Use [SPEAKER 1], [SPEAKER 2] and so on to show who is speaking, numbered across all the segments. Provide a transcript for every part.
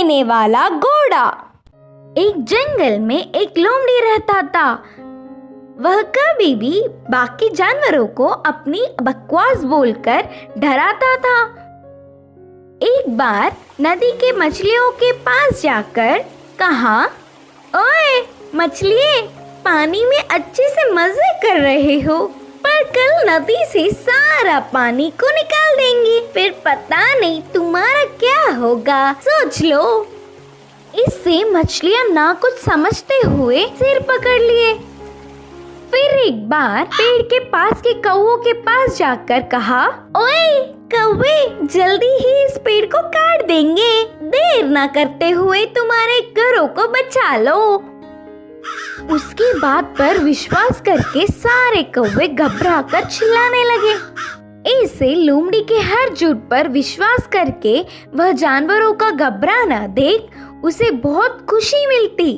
[SPEAKER 1] देने वाला घोड़ा। एक जंगल में एक लोमड़ी रहता था। वह कभी भी बाकी जानवरों को अपनी बकवास बोलकर डराता था। एक बार नदी के मछलियों के पास जाकर कहा, ओए मछलिए, पानी में अच्छे से मजे कर रहे हो, पर कल नदी से सारा पानी को निकाल देंगे, फिर पता नहीं तुम्हारा क्या होगा, सोच लो। इससे मछलियां ना कुछ समझते हुए सिर पकड़ लिए। फिर एक बार पेड़ के पास के कौवों के पास जाकर कहा, ओए कौवे, जल्दी ही इस पेड़ को काट देंगे, देर ना करते हुए तुम्हारे घरों को बचा लो। उसकी बात पर विश्वास करके सारे कौवे घबराकर चिल्लाने लगे। ऐसे लोमड़ी के हर झूठ पर विश्वास करके वह जानवरों का घबराना देख उसे बहुत खुशी मिलती।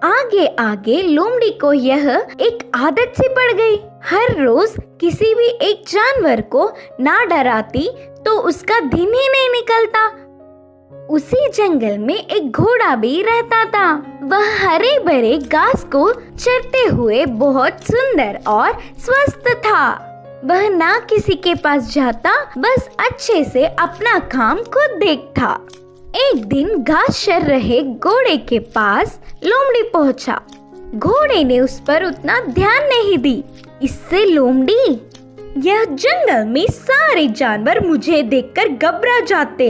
[SPEAKER 1] आगे आगे लोमड़ी को यह एक आदत सी पड़ गई। हर रोज किसी भी एक जानवर को ना डराती तो उसका दिन ही नहीं निकलता। उसी जंगल में एक घोड़ा भी रहता था। वह हरे भरे घास को चरते हुए बहुत सुंदर और स्वस्थ था। वह ना किसी के पास जाता, बस अच्छे से अपना काम खुद देखता। एक दिन घास चर रहे घोड़े के पास लोमड़ी पहुंचा। घोड़े ने उस पर उतना ध्यान नहीं दी। इससे लोमड़ी, यह जंगल में सारे जानवर मुझे देखकर घबरा जाते,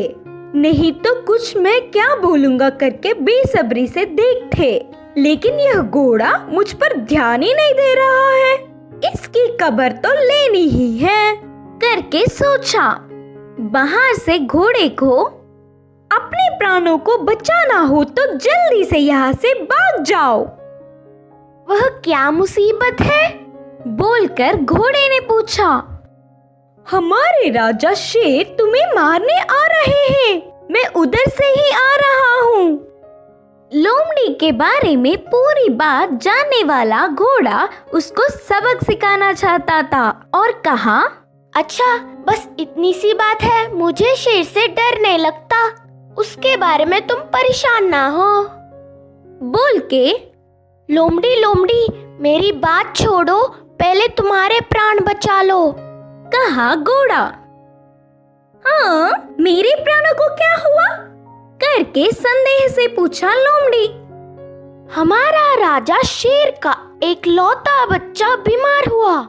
[SPEAKER 1] नहीं तो कुछ मैं क्या बोलूंगा करके बेसब्री से देखते, लेकिन यह घोड़ा मुझ पर ध्यान ही नहीं दे रहा है, इसकी खबर तो लेनी ही है करके सोचा। बाहर से घोड़े को अपने प्राणों को बचाना हो तो जल्दी से यहाँ से भाग जाओ। वह क्या मुसीबत है? बोलकर घोड़े ने पूछा। हमारे राजा शेर तुम्हें मारने आ रहे हैं, मैं उधर से ही आ रहा हूँ। लोमड़ी के बारे में पूरी बात जानने वाला घोड़ा उसको सबक सिखाना चाहता था और कहा, अच्छा बस इतनी सी बात है, मुझे शेर से डर नहीं लगता, उसके बारे में तुम परेशान ना हो। बोल के लोमड़ी लोमड़ी मेरी बात छोड़ो, पहले तुम्हारे प्राण बचा लो, कहा घोड़ा। हाँ, मेरे प्राणों को क्या हुआ? करके संदेह से पूछा लोमड़ी। हमारा राजा शेर का एक लौता बच्चा बीमार हुआ,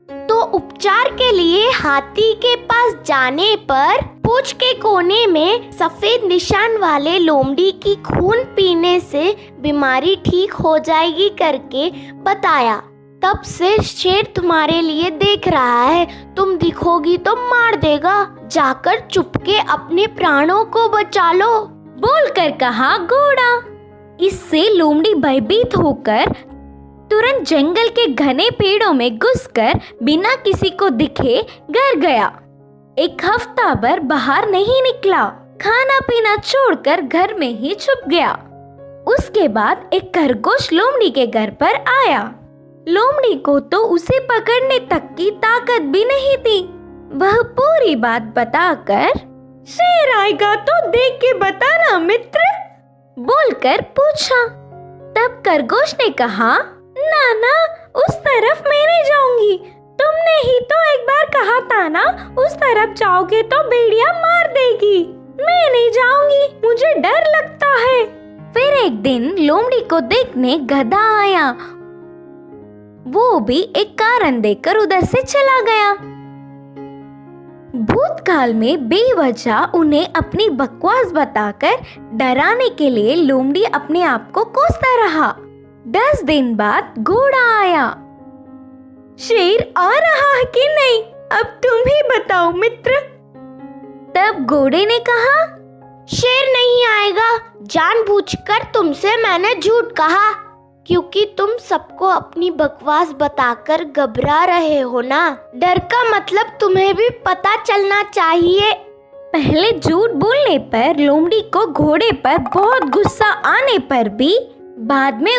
[SPEAKER 1] तो उपचार के लिए हाथी के पास जाने पर पूंछ के कोने में सफेद निशान वाले लोमड़ी की खून पीने से बीमारी ठीक हो जाएगी करके बताया। तब से शेर तुम्हारे लिए देख रहा है, तुम दिखोगी तो मार देगा, जाकर चुपके अपने प्राणों को बचा लो, बोलकर कहा घोड़ा। इससे लोमड़ी भयभीत होकर तुरंत जंगल के घने पेड़ों में घुसकर बिना किसी को दिखे घर गया। एक हफ्ता भर बाहर नहीं निकला, खाना पीना छोड़कर घर में ही छुप गया। उसके बाद एक खरगोश लोमड़ी के घर पर आया। लोमड़ी को तो उसे पकड़ने तक की ताकत भी नहीं थी। वह पूरी बात बताकर, शेर आएगा तो देख के बताना मित्र, बोलकर पूछा। तब खरगोश ने कहा, ना ना, उस तरफ मैं नहीं जाऊंगी, तुमने ही तो एक बार कहा था ना, उस तरफ जाओगे तो भेड़िया मार देगी, मैं नहीं जाऊंगी, मुझे डर लगता है। फिर एक दिन लोमड़ी को देखने गधा आया। वो भी एक कारण देकर उधर से चला गया। भूतकाल में बेवजह उन्हें अपनी बकवास बताकर डराने के लिए लोमड़ी अपने आप को कोसता रहा। 10 दिन बाद घोड़ा आया। शेर आ रहा है कि नहीं, अब तुम ही बताओ मित्र। तब घोड़े ने कहा, शेर नहीं आएगा, जानबूझकर तुमसे मैंने झूठ कहा, क्योंकि तुम सबको अपनी बकवास बताकर घबरा रहे हो ना। डर का मतलब तुम्हें भी पता चलना चाहिए। पहले झूठ बोलने पर लोमड़ी को घोड़े पर बहुत गुस्सा आने पर भी बाद में